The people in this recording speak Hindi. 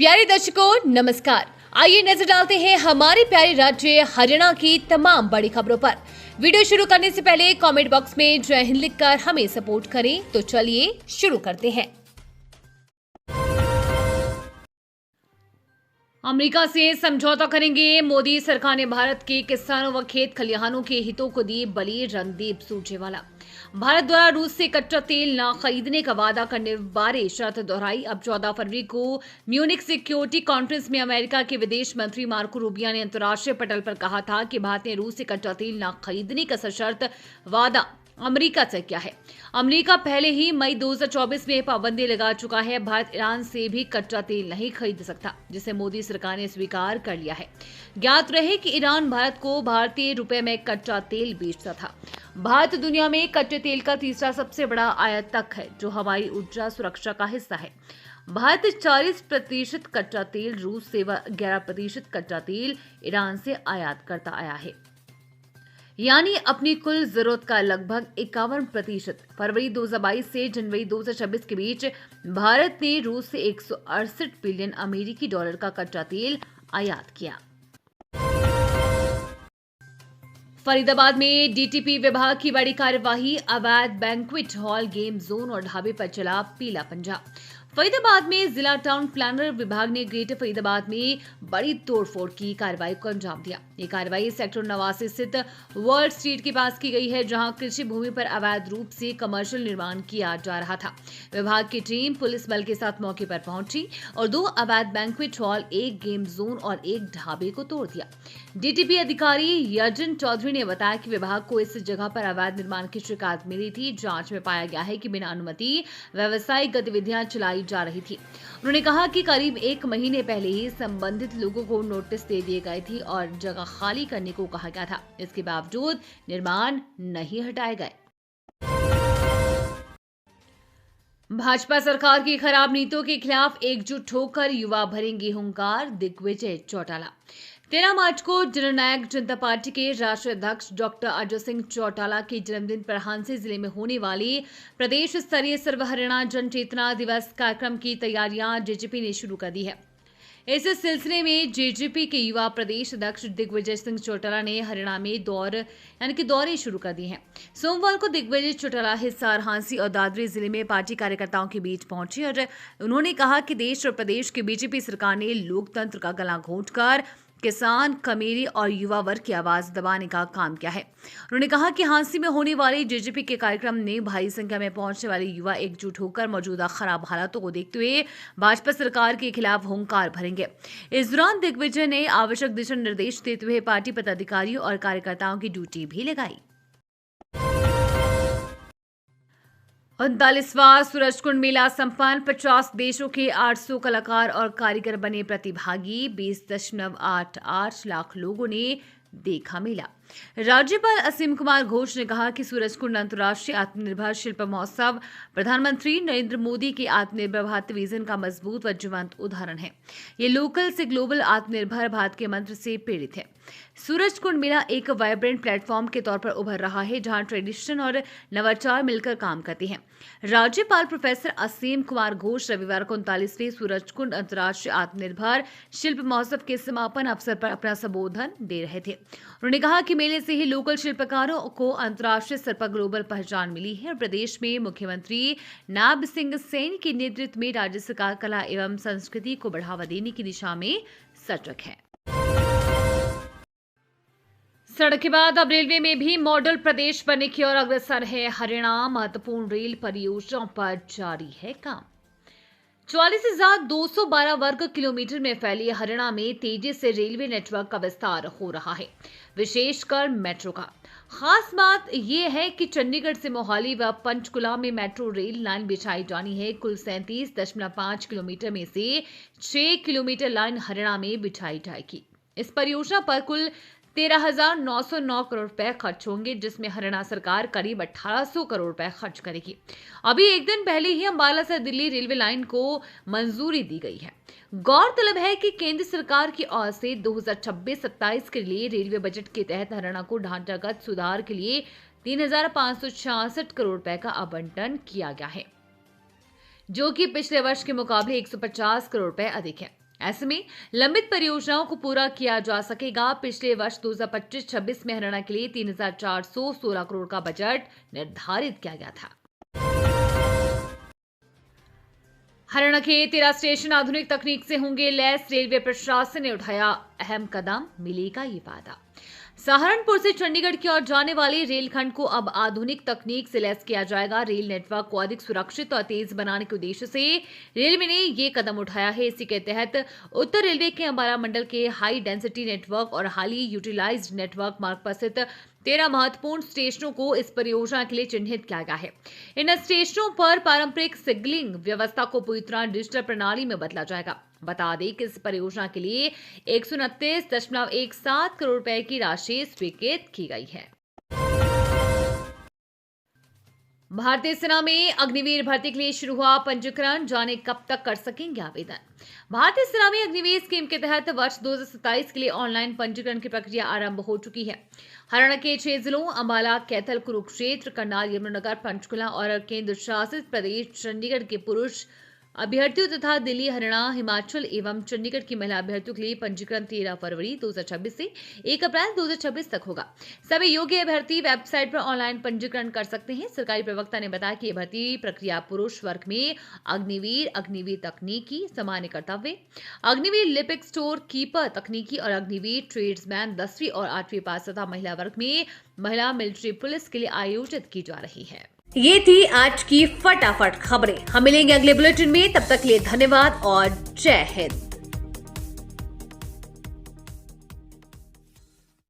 प्यारे दर्शकों नमस्कार। आइए नजर डालते हैं हमारे प्यारे राज्य हरियाणा की तमाम बड़ी खबरों पर। वीडियो शुरू करने से पहले कमेंट बॉक्स में जय हिंद लिखकर हमें सपोर्ट करें। तो चलिए शुरू करते हैं। अमेरिका से समझौता करेंगे, मोदी सरकार ने भारत के किसानों व खेत खलिहानों के हितों को दिए बलि, रणदीप सुरजेवाला। भारत द्वारा रूस से कच्चा तेल न खरीदने का वादा करने बारे शर्त दोहराई। अब 14 फरवरी को म्यूनिक सिक्योरिटी कॉन्फ्रेंस में अमेरिका के विदेश मंत्री मार्को रूबियो ने अंतर्राष्ट्रीय पटल पर कहा था कि भारत ने रूस से कच्चा तेल न खरीदने का सशर्त वादा अमेरिका से किया है। अमेरिका पहले ही मई 2024 में पाबंदी लगा चुका है। भारत ईरान से भी कच्चा तेल नहीं खरीद सकता, जिसे मोदी सरकार ने स्वीकार कर लिया है। ज्ञात रहे कि ईरान भारत को भारतीय रुपए में कच्चा तेल बेचता था। भारत दुनिया में कच्चे तेल का तीसरा सबसे बड़ा आयातक है, जो हमारी ऊर्जा सुरक्षा का हिस्सा है। भारत 40% कच्चा तेल रूस से व 11% कच्चा तेल ईरान से आयात करता आया है, यानी अपनी कुल जरूरत का लगभग 51%। फरवरी 2022 से जनवरी 2026 के बीच भारत ने रूस से 168 बिलियन अमेरिकी डॉलर का कच्चा तेल आयात किया। फरीदाबाद में डीटीपी विभाग की बड़ी कार्यवाही, अवैध बैंक्वेट हॉल, गेम जोन और ढाबे पर चला पीला पंजा। फरीदाबाद में जिला टाउन प्लानर विभाग ने ग्रेटर फरीदाबाद में बड़ी तोड़फोड़ की कार्रवाई को अंजाम दिया। ये कार्रवाई सेक्टर 89 स्थित वर्ल्ड स्ट्रीट के पास की गई है, जहां कृषि भूमि पर अवैध रूप से कमर्शियल निर्माण किया जा रहा था। विभाग की टीम पुलिस बल के साथ मौके पर पहुंची और 2 अवैध बैंक्वेट हॉल, 1 गेम जोन और 1 ढाबे को तोड़ दिया। डीटीपी अधिकारी यजन चौधरी ने बताया कि विभाग को इस जगह पर अवैध निर्माण की शिकायत मिली थी। जांच में पाया गया है कि बिना अनुमति व्यावसायिक गतिविधियां चलाई जा रही थी। उन्होंने कहा कि करीब 1 महीने पहले ही संबंधित लोगों को नोटिस दे दिए गए थे और जगह खाली करने को कहा गया था। इसके बावजूद निर्माण नहीं हटाए गए। भाजपा सरकार की खराब नीतियों के खिलाफ एकजुट होकर युवा भरेंगे हुंकार, दिग्विजय चौटाला। 13 मार्च को जननायक जनता पार्टी के राष्ट्रीय अध्यक्ष डॉक्टर अजय सिंह चौटाला के जन्मदिन पर हांसी जिले में होने वाली प्रदेश स्तरीय सर्व हरियाणा जन चेतना दिवस कार्यक्रम की तैयारियां जेजेपी ने शुरू कर दी है। इस सिलसिले में जेजेपी के युवा प्रदेश अध्यक्ष दिग्विजय सिंह चौटाला ने हरियाणा में दौरे शुरू कर दिए हैं। सोमवार को दिग्विजय चौटाला हिसार, हांसी और दादरी जिले में पार्टी कार्यकर्ताओं के बीच पहुंचे और उन्होंने कहा कि देश और प्रदेश की बीजेपी सरकार ने लोकतंत्र का गला घोंटकर किसान, कमेरी और युवा वर्ग की आवाज दबाने का काम किया है। उन्होंने कहा कि हांसी में होने वाले जेजेपी के कार्यक्रम में भारी संख्या में पहुंचने वाले युवा एकजुट होकर मौजूदा खराब हालातों को देखते हुए भाजपा सरकार के खिलाफ हुंकार भरेंगे। इस दौरान दिग्विजय ने आवश्यक दिशा निर्देश देते हुए पार्टी पदाधिकारियों और कार्यकर्ताओं की ड्यूटी भी लगाई। 39वां सूरजकुंड मेला संपन्न, 50 देशों के 800 कलाकार और कारीगर बने प्रतिभागी, 20.88 लाख लोगों ने देखा मेला। राज्यपाल असीम कुमार घोष ने कहा कि सूरजकुंड अंतर्राष्ट्रीय आत्मनिर्भर शिल्प महोत्सव प्रधानमंत्री नरेंद्र मोदी के आत्मनिर्भर भारत विजन का मजबूत व जीवंत उदाहरण है। ये लोकल से ग्लोबल आत्मनिर्भर भारत के मंत्र से प्रेरित है। सूरजकुंड मेला एक वाइब्रेंट प्लेटफॉर्म के तौर पर उभर रहा है, जहां ट्रेडिशन और नवाचार मिलकर काम करते हैं। राज्यपाल प्रोफेसर असीम कुमार घोष रविवार को 39वें सूरजकुंड अंतर्राष्ट्रीय आत्मनिर्भर शिल्प महोत्सव के समापन अवसर पर अपना संबोधन दे रहे थे। उन्होंने कहा कि मेले से ही लोकल शिल्पकारों को अंतर्राष्ट्रीय स्तर पर ग्लोबल पहचान मिली है और प्रदेश में मुख्यमंत्री नायब सिंह सैनी के नेतृत्व में राज्य सरकार कला एवं संस्कृति को बढ़ावा देने की दिशा में सजग है। सड़क के बाद अब रेलवे में भी मॉडल प्रदेश बनने की ओर अग्रसर है हरियाणा। महत्वपूर्ण रेल परियोजनाओं पर जारी है काम। 44,212 वर्ग किलोमीटर में फैली हरियाणा में तेजी से रेलवे नेटवर्क का विस्तार हो रहा है, विशेषकर मेट्रो का। खास बात यह है कि चंडीगढ़ से मोहाली व पंचकुला में मेट्रो रेल लाइन बिछाई जानी है। कुल 37.5 किलोमीटर में से 6 किलोमीटर लाइन हरियाणा में बिछाई जाएगी। इस परियोजना पर कुल 13,909 करोड़ रुपए खर्च होंगे, जिसमें हरियाणा सरकार करीब 1,800 करोड़ रुपए खर्च करेगी। अभी एक दिन पहले ही अंबाला से दिल्ली रेलवे लाइन को मंजूरी दी गई है। गौरतलब है कि केंद्र सरकार की ओर से 2026-27 के लिए रेलवे बजट के तहत हरियाणा को ढांचागत सुधार के लिए 3,566 करोड़ रुपए का आवंटन किया गया है, जो कि पिछले वर्ष के मुकाबले 150 करोड़ रुपए अधिक है। ऐसे में लंबित परियोजनाओं को पूरा किया जा सकेगा। पिछले वर्ष 2025-26 में हरियाणा के लिए 3,416 करोड़ का बजट निर्धारित किया गया था। हरियाणा के 13 स्टेशन आधुनिक तकनीक से होंगे लैस। रेलवे प्रशासन ने उठाया अहम कदम, मिलेगा ये वादा। सहारनपुर से चंडीगढ़ की ओर जाने वाले रेलखंड को अब आधुनिक तकनीक से लैस किया जाएगा। रेल नेटवर्क को अधिक सुरक्षित और तेज बनाने के उद्देश्य से रेलवे ने ये कदम उठाया है। इसी के तहत उत्तर रेलवे के अंबाला मंडल के हाई डेंसिटी नेटवर्क और हाली यूटिलाइज्ड नेटवर्क मार्ग पर स्थित 13 महत्वपूर्ण स्टेशनों को इस परियोजना के लिए चिन्हित किया गया है। इन स्टेशनों पर पारंपरिक सिग्नलिंग व्यवस्था को पूरी तरह डिजिटल प्रणाली में बदला जाएगा। बता दें कि इस परियोजना के लिए 129.17 करोड़ रुपए की राशि स्वीकृत की गई है। भारतीय सेना में अग्निवीर भर्ती के लिए शुरू हुआ पंजीकरण, जाने कब तक कर सकेंगे आवेदन। भारतीय सेना में अग्निवीर स्कीम के तहत वर्ष 2027 के लिए ऑनलाइन पंजीकरण की प्रक्रिया आरंभ हो चुकी है। हरियाणा के 6 जिलों अंबाला, कैथल, कुरुक्षेत्र, करनाल, यमुनानगर, पंचकुला और केंद्र शासित प्रदेश चंडीगढ़ के पुरुष अभ्यर्थियों तथा दिल्ली, हरियाणा, हिमाचल एवं चंडीगढ़ की महिला अभ्यर्थियों के लिए पंजीकरण 13 फरवरी 2026 से 1 अप्रैल 2026 तक होगा। सभी योग्य अभ्यर्थी वेबसाइट पर ऑनलाइन पंजीकरण कर सकते हैं। सरकारी प्रवक्ता ने बताया कि यह भर्ती प्रक्रिया पुरुष वर्ग में अग्निवीर, अग्निवीर तकनीकी सामान्य कर्तव्य, अग्निवीर लिपिक स्टोर कीपर तकनीकी और अग्निवीर ट्रेड्समैन 10वीं और 8वीं पास तथा महिला वर्ग में महिला मिलिट्री पुलिस के लिए आयोजित की जा रही है। ये थी आज की फटाफट खबरें। हम मिलेंगे अगले बुलेटिन में, तब तक के लिए धन्यवाद और जय हिंद।